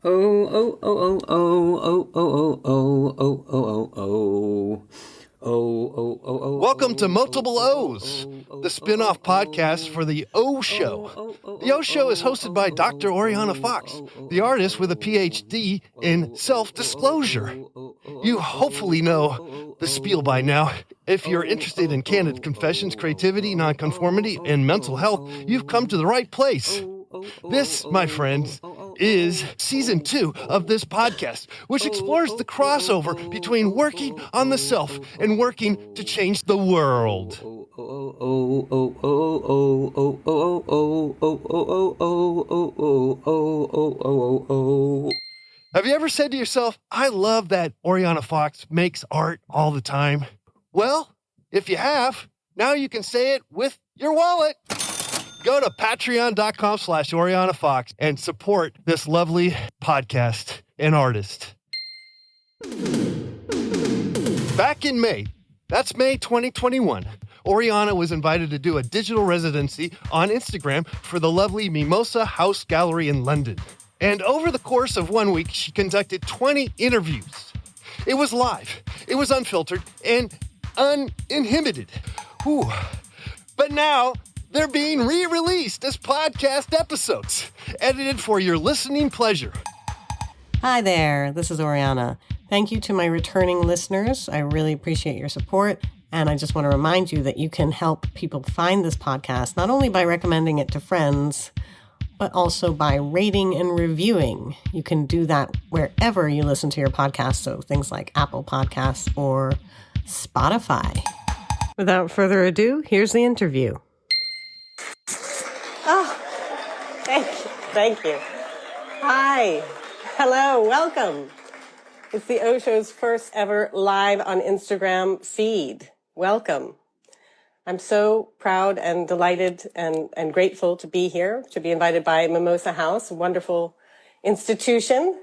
Oh, oh, oh, oh, oh, oh, oh, oh, oh, oh, oh, oh. Welcome to Multiple O's, the spin-off podcast for The O Show. The O Show is hosted by Dr. Oriana Fox, the artist with a PhD in self-disclosure. You hopefully know the spiel by now. If you're interested in candid confessions, creativity, nonconformity, and mental health, you've come to the right place. This, my friends, is season 2 of this podcast, which explores the crossover between working on the self and working to change the world. Have you ever said to yourself, I love that Oriana Fox makes art all the time? Well, if you have, now you can say it with your wallet. Go to patreon.com/Oriana Fox and support this lovely podcast and artist. Back in May, that's May 2021, Oriana was invited to do a digital residency on Instagram for the lovely Mimosa House Gallery in London. And over the course of 1 week, she conducted 20 interviews. It was live, it was unfiltered, and uninhibited. Whew. But now, they're being re-released as podcast episodes, edited for your listening pleasure. Hi there, this is Oriana. Thank you to my returning listeners. I really appreciate your support. And I just want to remind you that you can help people find this podcast, not only by recommending it to friends, but also by rating and reviewing. You can do that wherever you listen to your podcast, so things like Apple Podcasts or Spotify. Without further ado, here's the interview. Oh, thank you. Hi, hello, welcome. It's the O Show's first ever live on Instagram feed. Welcome. I'm so proud and delighted and grateful to be here, to be invited by Mimosa House, a wonderful institution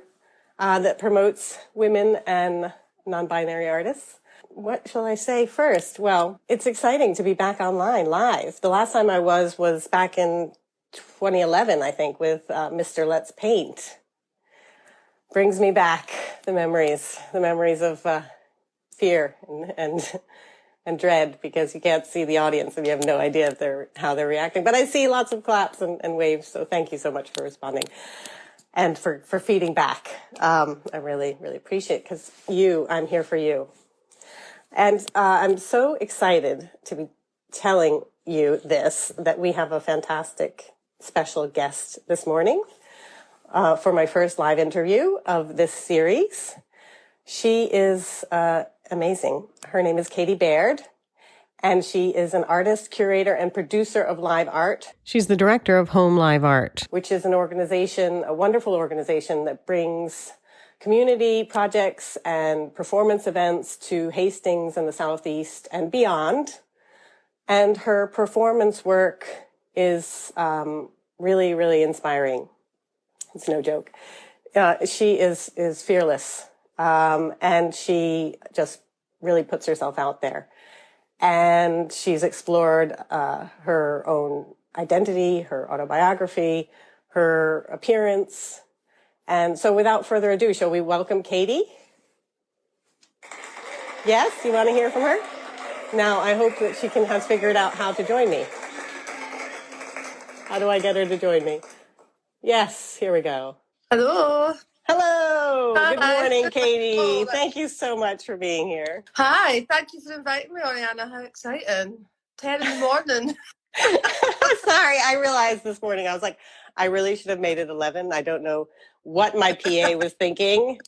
that promotes women and non-binary artists. What shall I say first? Well, it's exciting to be back online live. The last time I was back in 2011, I think, with Mr. Let's Paint. Brings me back the memories of fear and dread, because you can't see the audience and you have no idea if how they're reacting. But I see lots of claps and waves, so thank you so much for responding and for feeding back. I really, really appreciate it, because I'm here for you. And I'm so excited to be telling you that we have a fantastic special guest this morning for my first live interview of this series. She is amazing. Her name is Katy Baird, and she is an artist, curator, and producer of live art. She's the director of Home Live Art, which is an organization, a wonderful organization that brings community projects and performance events to Hastings and the Southeast and beyond. And her performance work is really, really inspiring. It's no joke. She is fearless, and she just really puts herself out there. And she's explored her own identity, her autobiography, her appearance. And so without further ado, shall we welcome Katy? Yes, you want to hear from her? Now, I hope that she has figured out how to join me. How do I get her to join me? Yes, here we go. Hello. Hello. Hi. Good morning, Katy. Thank you so much for being here. Hi, thank you for inviting me, Oriana. How exciting. 10 in the morning. Sorry, I realized this morning, I was like, I really should have made it 11. I don't know what my PA was thinking.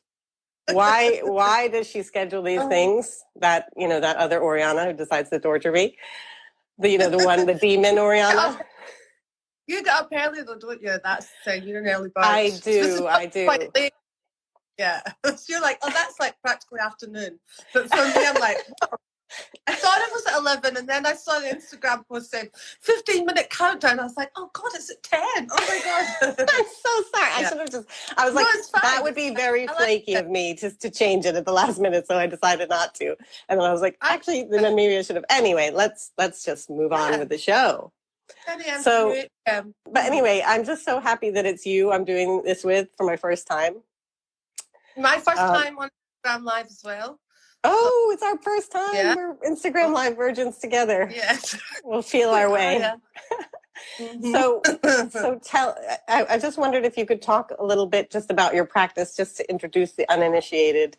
Why does she schedule these things? That other Oriana who decides to torture me. The demon Oriana. You get up early though, don't you? That's the thing. You're an early bird. I do. Quite late. Yeah. So you're like, oh, that's like practically afternoon. But for me, I'm like, I thought it was at 11, and then I saw the Instagram post saying 15-minute countdown. I was like, oh God, it's at 10. Oh my God. I'm so sorry. I should have I was like, that would be very flaky of me just to change it at the last minute. So I decided not to. And then I was like, actually, then maybe I should have. Anyway, let's just move on with the show. So, but anyway, I'm just so happy that it's you I'm doing this with for my first time. My first time on Instagram Live as well. Oh, it's our first time. Yeah. We're Instagram Live virgins together. Yes. We'll feel our way. Yeah. So I just wondered if you could talk a little bit just about your practice, just to introduce the uninitiated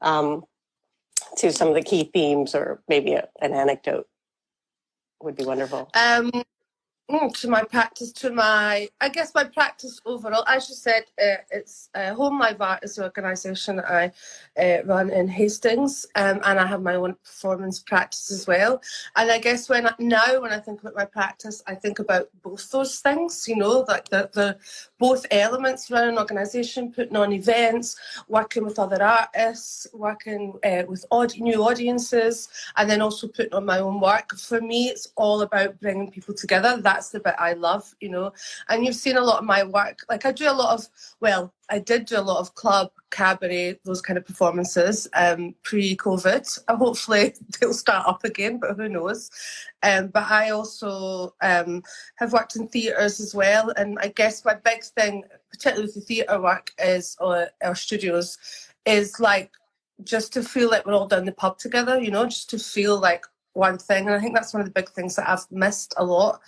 to some of the key themes, or maybe an anecdote would be wonderful. To my practice, I guess my practice overall, as you said, it's Home Live Art is the organisation that I run in Hastings, and I have my own performance practice as well. And I guess when I think about my practice, I think about both those things, you know, like the both elements, running an organisation, putting on events, working with other artists, working with new audiences, and then also putting on my own work. For me, it's all about bringing people together. That's the bit I love, you know. And you've seen a lot of my work. Like I did do a lot of club, cabaret, those kind of performances pre-COVID. Hopefully they'll start up again, but who knows. But I also have worked in theatres as well. And I guess my big thing, particularly with the theatre work, is our studios, is like just to feel like we're all down the pub together, you know, just to feel like one thing. And I think that's one of the big things that I've missed a lot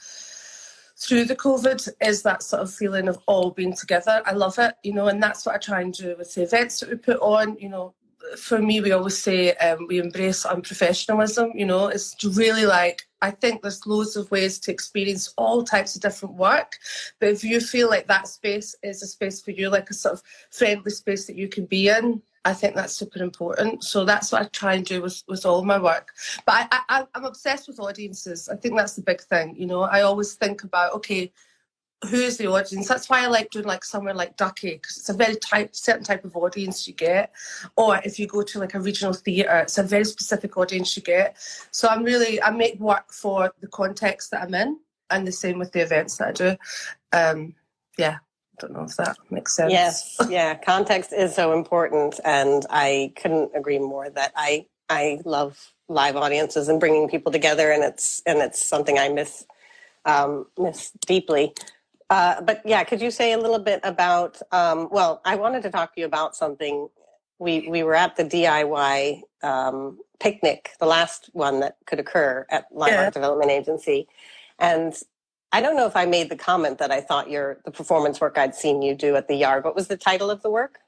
through the COVID, is that sort of feeling of all being together. I love it, you know, and that's what I try and do with the events that we put on. You know, for me, we always say we embrace unprofessionalism, you know. It's really like, I think there's loads of ways to experience all types of different work, but if you feel like that space is a space for you, like a sort of friendly space that you can be in, I think that's super important. So that's what I try and do with all my work. But I'm obsessed with audiences. I think that's the big thing. You know, I always think about, okay, who is the audience? That's why I like doing like somewhere like Ducky, because it's a very certain type of audience you get. Or if you go to like a regional theatre, it's a very specific audience you get. So I make work for the context that I'm in, and the same with the events that I do. Yeah. I don't know if that makes sense. Yes, yeah. Context is so important, and I couldn't agree more that I love live audiences and bringing people together, and it's something I miss deeply. But yeah, could you say a little bit about? Well, I wanted to talk to you about something. We were at the DIY picnic, the last one that could occur at Live Art Development Agency, and I don't know if I made the comment that I thought the performance work I'd seen you do at the Yard. What was the title of the work?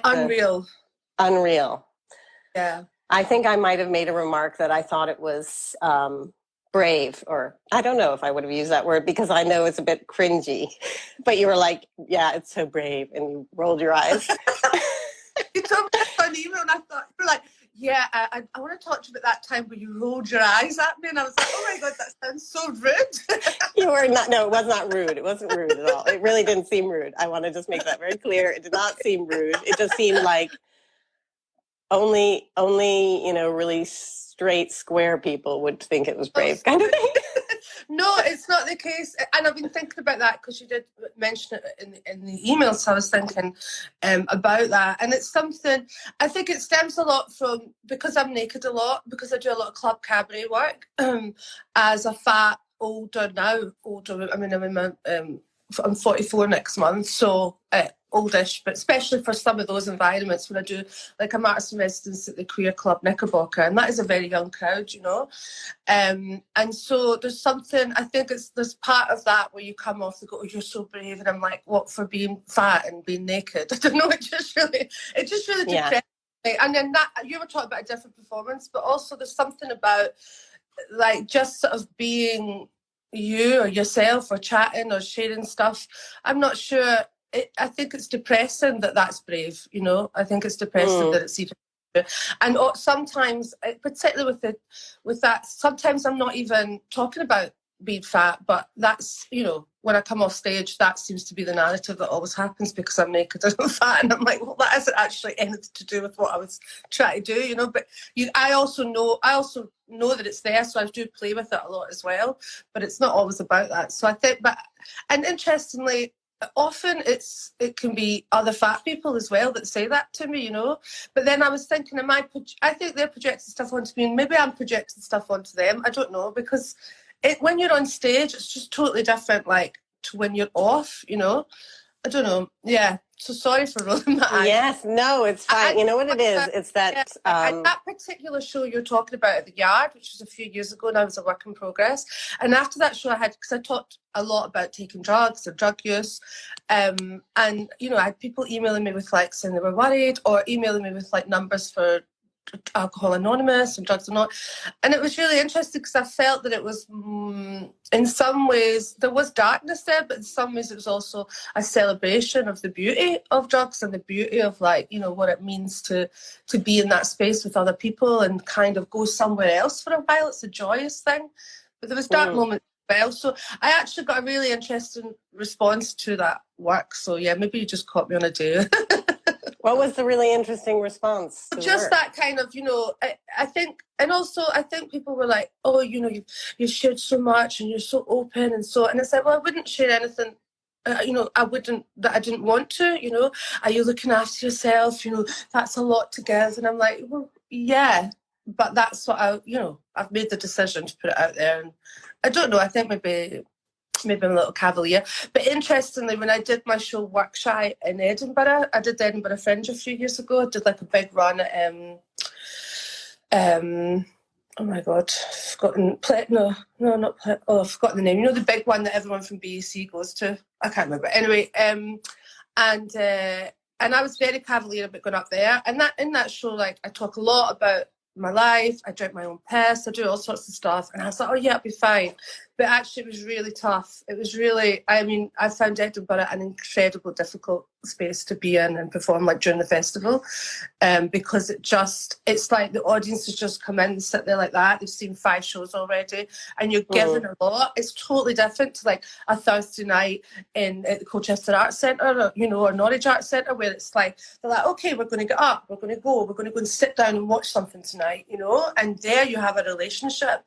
Unreal. Unreal. Yeah. I think I might have made a remark that I thought it was brave, or I don't know if I would have used that word, because I know it's a bit cringy. But you were like, yeah, it's so brave, and you rolled your eyes. You told me that on email, and I thought, you were like, yeah, I want to talk to you about that time where you rolled your eyes at me, and I was like, oh my God, that sounds so rude. You were not, no, it was not rude. It wasn't rude at all. It really didn't seem rude. I want to just make that very clear. It did not seem rude. It just seemed like only, you know, really straight, square people would think it was brave, kind of thing. No, it's not the case. And I've been thinking about that because you did mention it in the email. So I was thinking about that. And it's something, I think it stems a lot from, because I'm naked a lot, because I do a lot of club cabaret work, as a fat, older, I mean, I'm 44 next month, so oldish, but especially for some of those environments when I do, like, I'm artist in residence at the Queer Club Knickerbocker, and that is a very young crowd, you know. And so there's something, I think there's part of that where you come off and go, oh, you're so brave, and I'm like, what, for being fat and being naked? I don't know, it just really depressed me. And then that, you were talking about a different performance, but also there's something about, like, just sort of being you or yourself or chatting or sharing stuff. I'm not sure. I think it's depressing that that's brave, you know. I think it's depressing that it's even. And sometimes, particularly with that, sometimes I'm not even talking about being fat, but that's, you know, when I come off stage, that seems to be the narrative that always happens because I'm naked and I'm fat, and I'm like, well, that isn't actually anything to do with what I was trying to do, you know. But I also know that it's there, so I do play with it a lot as well. But it's not always about that. So I think, and interestingly, often it can be other fat people as well that say that to me, you know. But then I was thinking, I think they're projecting stuff onto me, and maybe I'm projecting stuff onto them. I don't know, because when you're on stage, it's just totally different, like, to when you're off, you know? I don't know. Yeah. So sorry for rolling my eyes. Yes, no, it's fine. You know what it is? It's that... that particular show you're talking about at the Yard, which was a few years ago, and I was a work in progress. And after that show, because I talked a lot about taking drugs or drug use. And, you know, I had people emailing me with, like, saying they were worried, or emailing me with, like, numbers for Alcohol Anonymous and Drugs Anonymous. And it was really interesting because I felt that it was, in some ways, there was darkness there, but in some ways it was also a celebration of the beauty of drugs and the beauty of, like, you know, what it means to be in that space with other people and kind of go somewhere else for a while. It's a joyous thing. But there was dark moments as well. So I actually got a really interesting response to that work. So yeah, maybe you just caught me on a day. What was the really interesting response? Just that kind of, you know, I think, and also I think people were like, oh, you know, you shared so much and you're so open and so, and it's like, well, I wouldn't share anything, you know, I didn't want to, you know. Are you looking after yourself? You know, that's a lot to give. And I'm like, well, yeah, but that's what you know, I've made the decision to put it out there. And I don't know, I think maybe I'm a little cavalier. But interestingly, when I did my show Work Shy in Edinburgh, I did the Edinburgh Fringe a few years ago. I did like a big run at oh my God, I've forgotten the name. You know, the big one that everyone from BEC goes to. I can't remember. Anyway, and I was very cavalier about going up there. And that in that show, like, I talk a lot about my life. I drink my own piss. I do all sorts of stuff. And I was like, oh yeah, it'll be fine. But actually, it was really tough. It was really, I mean, I found Edinburgh an incredibly difficult space to be in and perform, like, during the festival, because it's like the audiences just come in and sit there like that. They've seen 5 shows already, and you're given a lot. It's totally different to, like, a Thursday night at the Colchester Arts Centre, you know, or Norwich Arts Centre, where it's like, they're like, okay, we're going to get up, we're going to go and sit down and watch something tonight, you know, and there you have a relationship.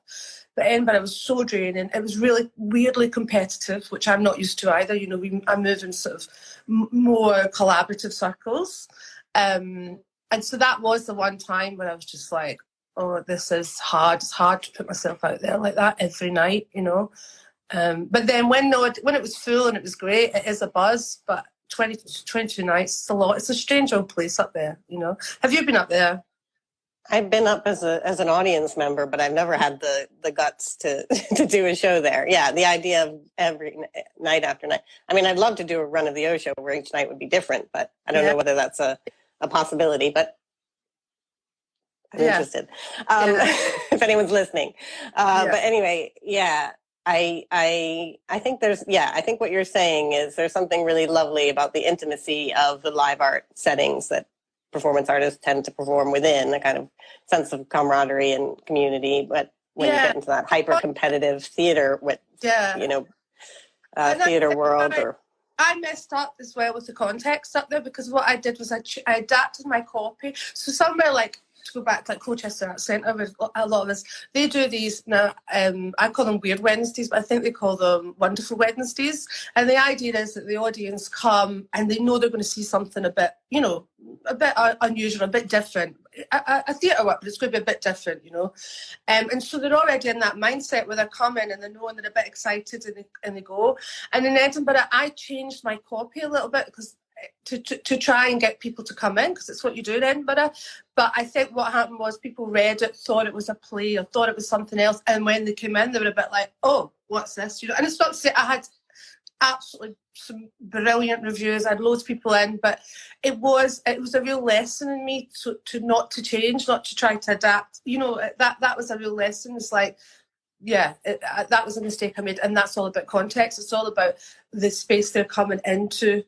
But Edinburgh was so draining. It was really weirdly competitive, which I'm not used to either. You know, I move in sort of more collaborative circles. And so that was the one time where I was just like, oh, this is hard. It's hard to put myself out there like that every night, you know. But then when it was full and it was great, it is a buzz. But 22 nights, it's a lot. It's a strange old place up there, you know. Have you been up there? I've been up as an audience member, but I've never had the guts to do a show there. Yeah, the idea of every night after night. I mean, I'd love to do a run of the O show where each night would be different, but I don't know whether that's a possibility, but I'm interested. If anyone's listening. But anyway, I think I think what you're saying is there's something really lovely about the intimacy of the live art settings that performance artists tend to perform within, a kind of sense of camaraderie and community. But when you get into that hyper-competitive theater with, you know, theater world I messed up as well with the context up there, because what I did was I adapted my copy. So somewhere like, to go back to like Colchester Arts Centre, with a lot of this, they do these now, I call them Weird Wednesdays, but I think they call them Wonderful Wednesdays. And the idea is that the audience come and they know they're going to see something a bit, you know, a bit unusual, a bit different. A theatre work, but it's going to be a bit different, you know. And so they're already in that mindset where they're coming and they know and they're a bit excited and they go. And in Edinburgh, I changed my copy a little bit because to try and get people to come in, because it's what you do in Edinburgh. But I think what happened was people read it, thought it was a play or thought it was something else, and when they came in they were a bit like, oh, what's this, you know. And it's not to say I had absolutely some brilliant reviews, I had loads of people in, but it was a real lesson in me to not to change, not to try to adapt, you know. That was a real lesson. It's like, that was a mistake I made, and that's all about context. It's all about the space they're coming into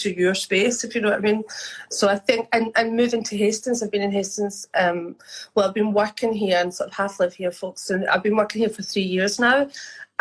your space, if you know what I mean. So I think, and moving to Hastings, I've been in Hastings, I've been working here and sort of half live here, folks, and I've been working here for 3 years now.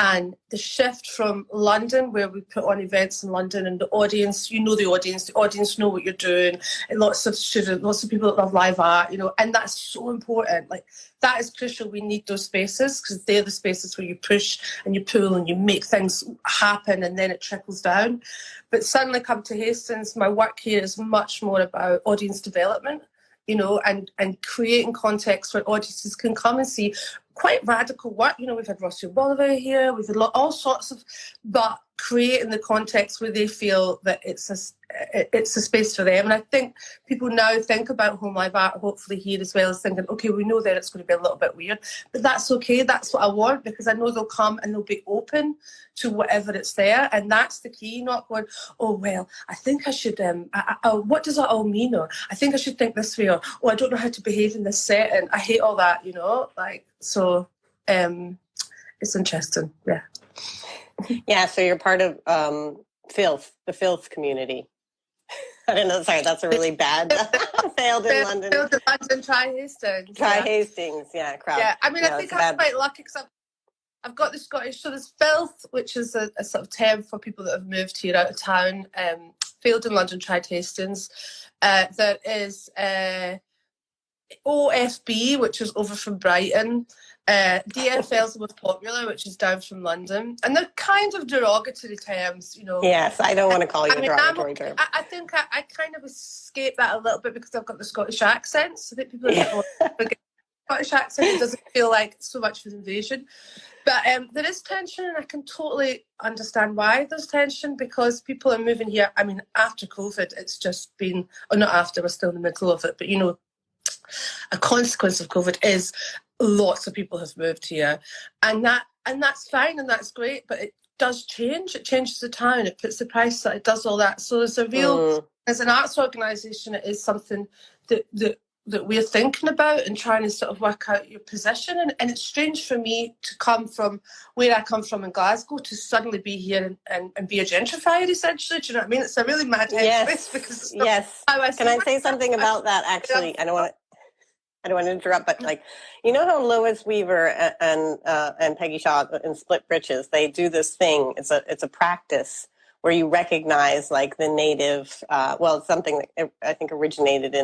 And the shift from London, where we put on events in London, and the audience, you know, the audience know what you're doing, and lots of students, lots of people that love live art, you know, and that's so important. Like, that is crucial. We need those spaces, because they're the spaces where you push and you pull and you make things happen, and then it trickles down. But suddenly come to Hastings, my work here is much more about audience development, you know, and creating context where audiences can come and see quite radical work. You know, we've had Rossio Bolivar here, we've had all sorts of, but creating the context where they feel that it's a space for them. And I think people now think about home live art, hopefully here as well, as thinking, okay, we know that it's going to be a little bit weird, but that's okay. That's what I want, because I know they'll come and they'll be open to whatever it's there. And that's the key, not going, oh, well, I think I should, what does that all mean? Or I think I should think this way, or, oh, I don't know how to behave in this setting. I hate all that, you know, like, so it's interesting. Yeah. Yeah, so you're part of the filth community. I don't know, sorry, that's a really bad failed in London. Failed in London, try Hastings. Hastings, yeah, crowd. Yeah, I mean, I think I'm quite lucky because I've got the Scottish, so there's filth, which is a sort of term for people that have moved here out of town. Failed in London, tried Hastings. There is OFB, which is over from Brighton. DFL's the most popular, which is down from London. And they're kind of derogatory terms, you know. Yes, I don't want to call you a derogatory term. I think I kind of escape that a little bit because I've got the Scottish accent. So I think people forget Scottish accent. It doesn't feel like so much of an invasion. But there is tension, and I can totally understand why there's tension, because people are moving here. I mean, after COVID, it's just been, or not after, we're still in the middle of it, but, you know, a consequence of COVID is lots of people have moved here, and that's fine and that's great, but it does change. It changes the town, it puts the price up, it does all that. So there's a real, as an arts organisation, it is something that we're thinking about and trying to sort of work out your position. And it's strange for me to come from where I come from in Glasgow to suddenly be here and be a gentrifier, essentially. Do you know what I mean? It's a really mad headspace, because yes. Can I say something about that, actually? I don't want to interrupt, but like, you know how Lois Weaver and Peggy Shaw in Split Britches, they do this thing. It's a practice where you recognize like the native. It's something that I think originated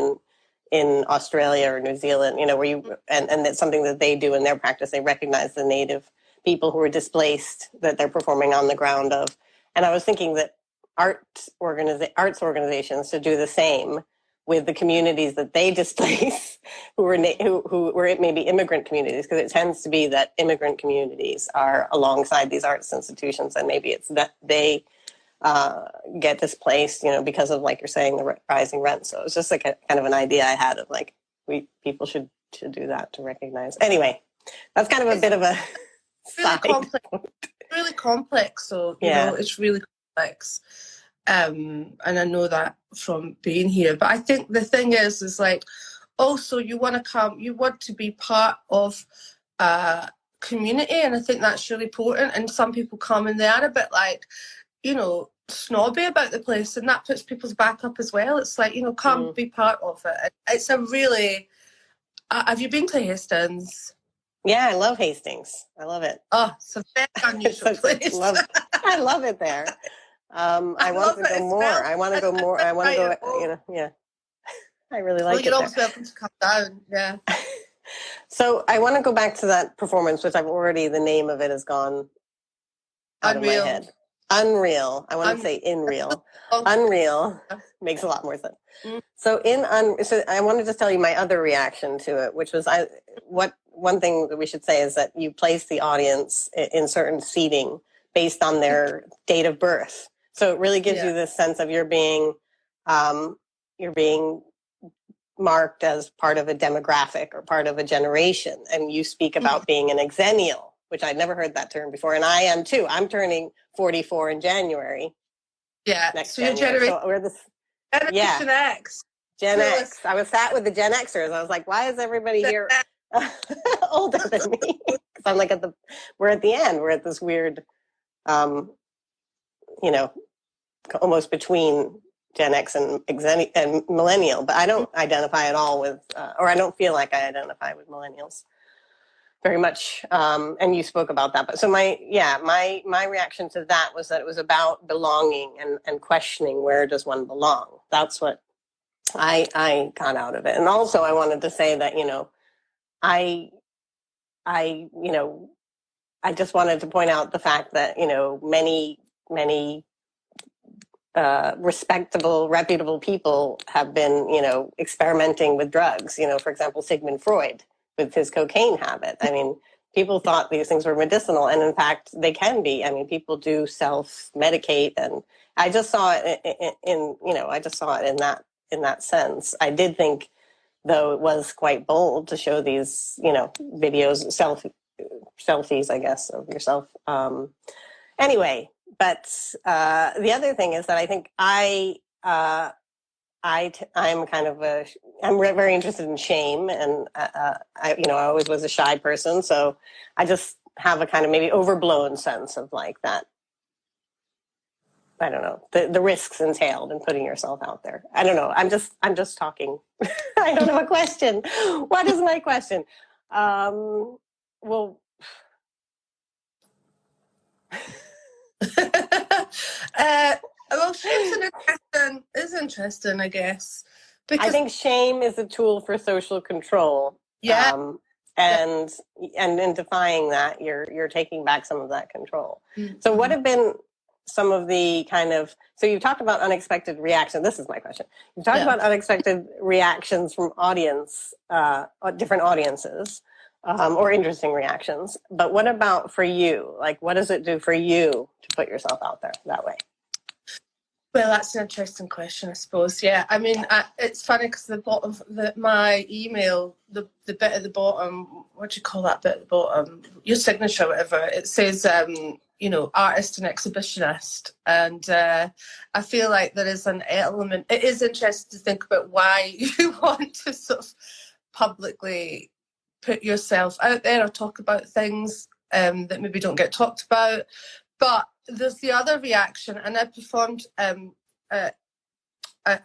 in Australia or New Zealand. You know, where you and it's something that they do in their practice. They recognize the native people who are displaced that they're performing on the ground of. And I was thinking that arts organizations should do the same with the communities that they displace, who were maybe immigrant communities, because it tends to be that immigrant communities are alongside these arts institutions, and maybe it's that they get displaced, you know, because of, like you're saying, the rising rent. So it's just like a kind of an idea I had of like people should do that to recognize. Anyway, that's kind of a bit of a really complex. Really complex. So you know, it's really complex. And I know that from being here. But I think the thing is like, also you want to be part of a community, and I think that's really important. And some people come and they are a bit like, you know, snobby about the place, and that puts people's back up as well. It's like, you know, come be part of it. It's a really, have you been to Hastings? Yeah, I love Hastings. I love it. Oh, it's a very unusual place. I love it there. I want to go more. I want to go more. I want to go, you know, yeah. I really like it. You're always welcome to come down, yeah. So I want to go back to that performance, which the name of it has gone out of my head. Unreal. I want to say in real. Unreal makes a lot more sense. So so I wanted to tell you my other reaction to it, which was one thing that we should say is that you place the audience in certain seating based on their date of birth. So it really gives you this sense of you're being marked as part of a demographic or part of a generation. And you speak about being an exennial, which I'd never heard that term before. And I am too. I'm turning 44 in January. Yeah. Next so you're January. So we're Generation X. Gen X. I was sat with the Gen Xers. I was like, why is everybody here older than me? Because I'm like we're at the end. We're at this weird, you know, almost between Gen X and millennial, but I don't identify at all with, or I don't feel like I identify with millennials very much. And you spoke about that, but so my reaction to that was that it was about belonging and questioning, where does one belong? That's what I got out of it. And also I wanted to say that, you know, I just wanted to point out the fact that, you know, many respectable, reputable people have been, you know, experimenting with drugs. You know, for example, Sigmund Freud with his cocaine habit. I mean, people thought these things were medicinal, and in fact, they can be. I mean, people do self-medicate, and I just saw it in that sense. I did think, though, it was quite bold to show these, videos, selfies, I guess, of yourself. Anyway, but the other thing is that I think I'm kind of I'm very interested in shame, and I always was a shy person, so I just have a kind of maybe overblown sense of like that. I don't know, the risks entailed in putting yourself out there. I don't know. I'm just talking. I don't have a question. What is my question? Well. Well, shame's interesting, I guess. Because I think shame is a tool for social control. Yeah. And in defying that, you're taking back some of that control. Mm-hmm. So what have been some of the so you've talked about unexpected reactions. This is my question. You've talked about unexpected reactions from different audiences, or interesting reactions. But what about for you? Like, what does it do for you to put yourself out there that way? Well, that's an interesting question, I suppose. Yeah, I mean, it's funny because the bottom, my email, the bit at the bottom, what do you call that bit at the bottom? Your signature, whatever. It says, artist and exhibitionist, and I feel like there is an element. It is interesting to think about why you want to sort of publicly put yourself out there or talk about things that maybe don't get talked about, but there's the other reaction, and I performed a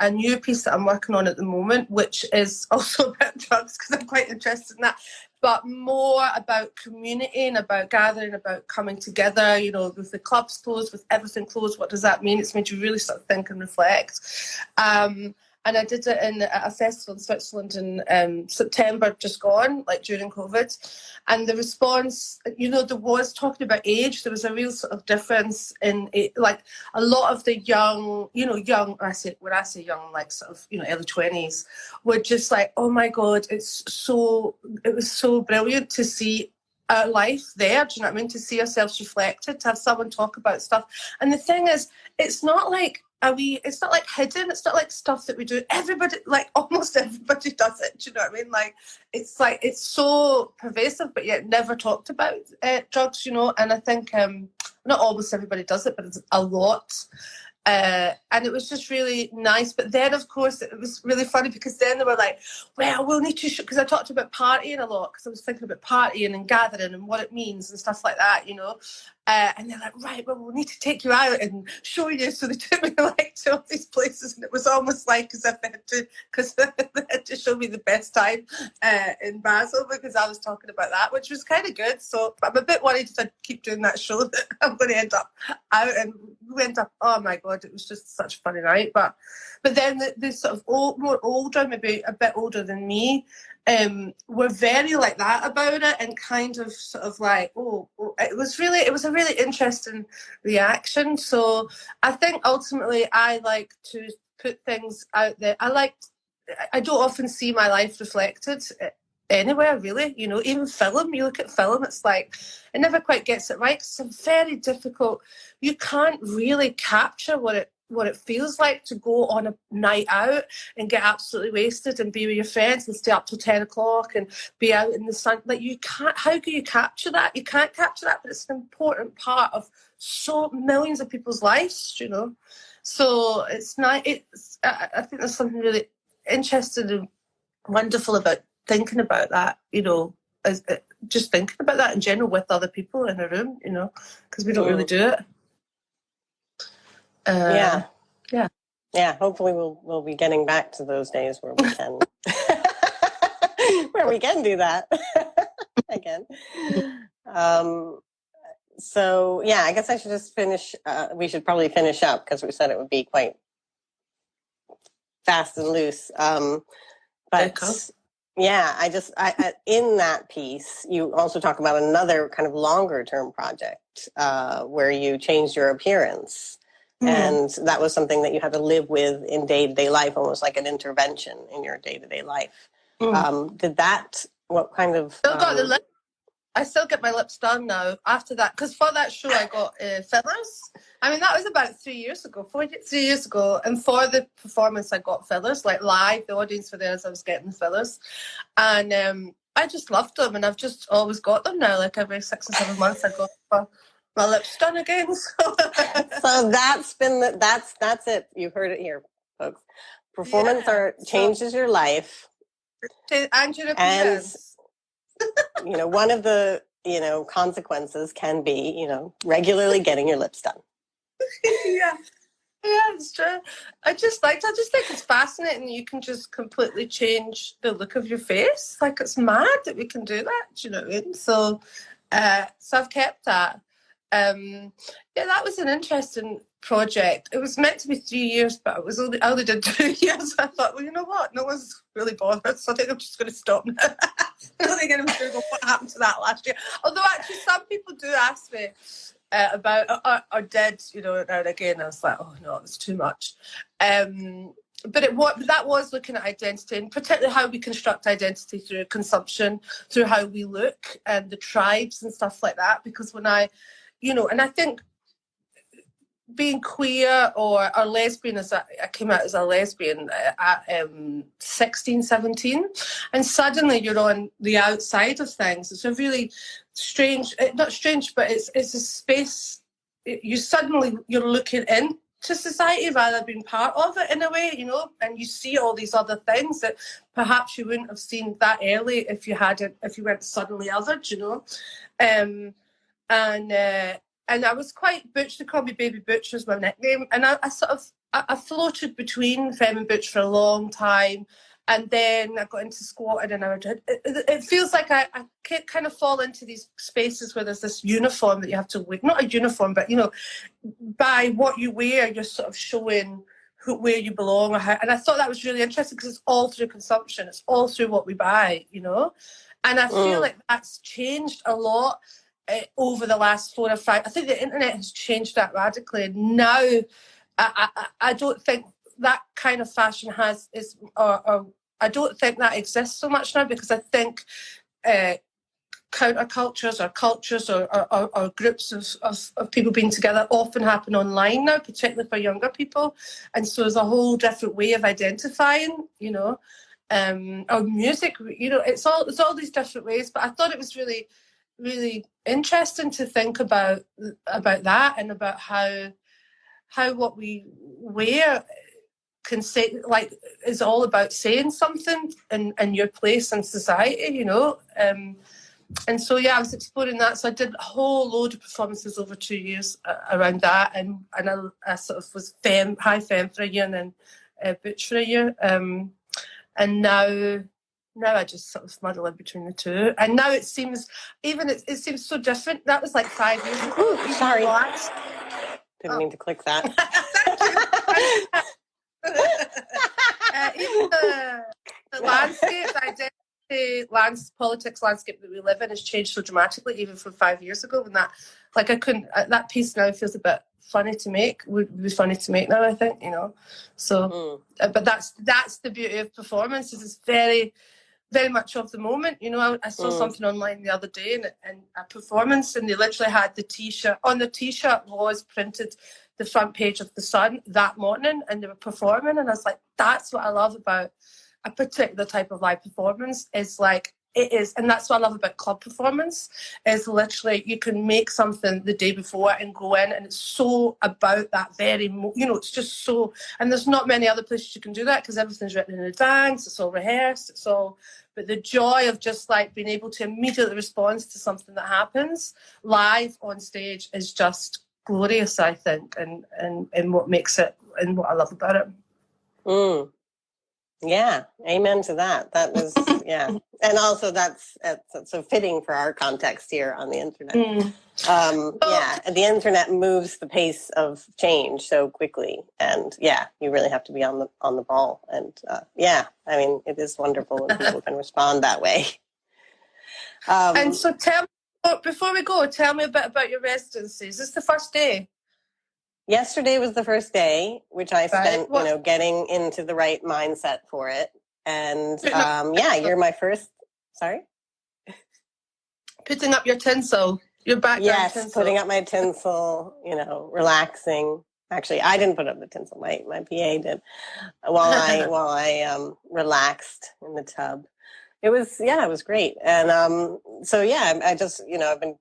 new piece that I'm working on at the moment, which is also about drugs, because I'm quite interested in that, but more about community and about gathering, about coming together, with the clubs closed, with everything closed. What does that mean? It's made you really sort of think and reflect. And I did it at a festival in Switzerland in September, just gone, like during COVID. And the response, there was talking about age. There was a real sort of difference in it. Like a lot of the young, when I say young, like sort of, early 20s, were just like, oh my God, it was so brilliant to see our life there. Do you know what I mean? To see ourselves reflected, to have someone talk about stuff. And the thing is, it's not like, it's not like hidden, it's not like stuff that we do. Everybody, like almost everybody does it, do you know what I mean? Like it's so pervasive, but yet never talked about drugs, and I think not almost everybody does it, but it's a lot. And it was just really nice. But then, of course, it was really funny because then they were like, well, we'll need to because I talked about partying a lot, because I was thinking about partying and gathering and what it means and stuff like that, and they're like, right, well, we'll need to take you out and show you. So they took me like to all these places, and it was almost like as if they had to show me the best time in Basel, because I was talking about that, which was kind of good. So I'm a bit worried if I keep doing that show that I'm going to end up out. And we went up, oh my God, it was just such a funny night. But then the sort of more older, maybe a bit older than me, were very like that about it, and kind of sort of like, it was a really interesting reaction. So I think ultimately I like to put things out there. I don't often see my life reflected anywhere, really. Even film, you look at film, it's like it never quite gets it right. It's very difficult. You can't really capture what it feels like to go on a night out and get absolutely wasted and be with your friends and stay up till 10 o'clock and be out in the sun. Like, you can't, how can you capture that? You can't capture that, but it's an important part of so millions of people's lives, So it's not, I think there's something really interesting and wonderful about thinking about that, just thinking about that in general with other people in a room, because we don't really do it. Yeah. Hopefully, we'll be getting back to those days where we can, do that again. So yeah, I guess I should just finish. We should probably finish up because we said it would be quite fast and loose. But yeah, I in that piece, you also talk about another kind of longer term project where you changed your appearance. And that was something that you had to live with in day-to-day life, almost like an intervention in your day-to-day life. What kind of... I still get my lips done now after that, because for that show I got fillers. I mean, that was about 3 years ago, 3 years ago, and for the performance I got fillers, like live. The audience were there as I was getting the fillers, and I just loved them, and I've just always got them now. Like every 6 or 7 months, I go for my lips done again. So that's been that's it. You heard it here, folks. Performance changes your life, and your appearance. And one of the consequences can be regularly getting your lips done. Yeah, it's true. I just think it's fascinating. You can just completely change the look of your face. Like, it's mad that we can do that. Do you know what I mean? So I've kept that. That was an interesting project. It was meant to be 3 years, but I only did 2 years. I thought, well, you know what? No one's really bothered, so I think I'm just going to stop now. I don't think anyone's going to go, what happened to that last year? Although actually some people do ask me about, or did, now and again. I was like, oh no, it was too much. But that was looking at identity, and particularly how we construct identity through consumption, through how we look, and the tribes and stuff like that. Because when and I think being queer or lesbian, I came out as a lesbian at 16, 17, and suddenly you're on the outside of things. It's a really strange, not strange, but it's a space. You're looking into society rather than being part of it in a way, and you see all these other things that perhaps you wouldn't have seen that early if you weren't suddenly othered, And I was quite butch. They called me Baby Butch was my nickname. And I floated between femme and butch for a long time. And then I got into squatting, and it feels like I kind of fall into these spaces where there's this uniform that you have to wear. Not a uniform, but, by what you wear, you're sort of showing where you belong. And I thought that was really interesting because it's all through consumption. It's all through what we buy, And I feel like that's changed a lot over the last 4 or 5. I think the internet has changed that radically. And now I don't think that kind of fashion or I don't think that exists so much now, because I think countercultures or cultures or groups of people being together often happen online now, particularly for younger people. And so there's a whole different way of identifying, or music, it's all these different ways. But I thought it was really, really interesting to think about that, and about how what we wear can say, like, is all about saying something in your place in society, and so I was exploring that. So I did a whole load of performances over 2 years around that, and I sort of was high femme for a year, and then butch for a year, and now I just sort of muddle in between the two. And now it seems it seems so different. That was like 5 years ago. Ooh, sorry. Didn't mean to click that. Even the landscape, the identity, politics landscape that we live in has changed so dramatically, even from 5 years ago. When that piece now feels a bit funny to make. Would be funny to make now, I think, So, but that's the beauty of performance. Is it's very, very much of the moment. I saw something online the other day, and a performance, and they literally had the T-shirt. On the T-shirt was printed the front page of The Sun that morning, and they were performing, and I was like, that's what I love about a particular type of live performance, is like, it is, and that's what I love about club performance, is literally you can make something the day before and go in, and it's so about that very, it's just so, and there's not many other places you can do that, because everything's written in advance, it's all rehearsed, but the joy of just like being able to immediately respond to something that happens live on stage is just glorious, I think, and what makes it, and what I love about it. Yeah, amen to that. That was, and also that's so fitting for our context here on the internet. And the internet moves the pace of change so quickly, and you really have to be on the ball. And I mean, it is wonderful when people can respond that way. And so, before we go, tell me a bit about your residency. Is this the first day? Yesterday was the first day, which I spent, getting into the right mindset for it. And you're my first. Sorry. Putting up your tinsel, your background Yes, tinsel. putting up my tinsel, relaxing. Actually, I didn't put up the tinsel. My PA did while I relaxed in the tub. It was great. And I just, I've been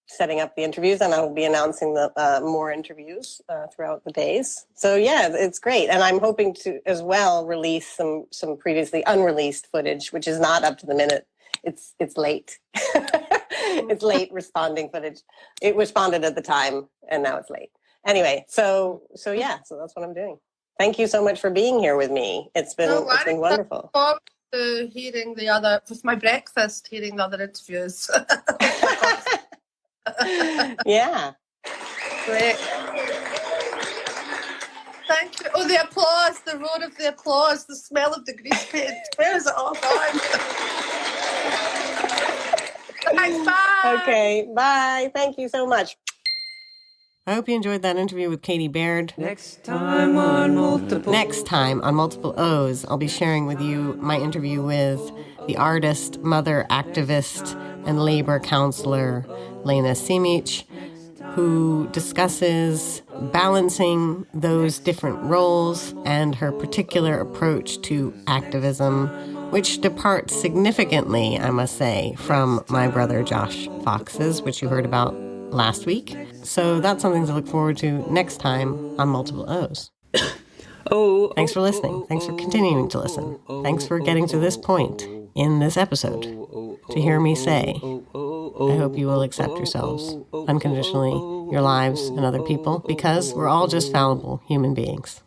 setting up the interviews, and I will be announcing the more interviews throughout the days. So yeah, it's great. And I'm hoping to as well release some previously unreleased footage, which is not up to the minute. It's late. It's late responding footage. It responded at the time, and now it's late. Anyway, so that's what I'm doing. Thank you so much for being here with me. It's been wonderful. To hearing with my breakfast, hearing the other interviews. Yeah. Great. Thank you. Oh, the applause, the roar of the applause, the smell of the grease paint. Where is it all gone? Thanks, bye. Okay, bye. Thank you so much. I hope you enjoyed that interview with Katy Baird. Next time on Multiple O's, I'll be sharing with you my interview with the artist, mother, activist, and labor counselor, Lena Simic, who discusses balancing those different roles and her particular approach to activism, which departs significantly, I must say, from my brother Josh Fox's, which you heard about last week. So that's something to look forward to next time on Multiple O's. Thanks for listening. Thanks for continuing to listen. Thanks for getting to this point in this episode to hear me say, I hope you will accept yourselves unconditionally, your lives, and other people, because we're all just fallible human beings.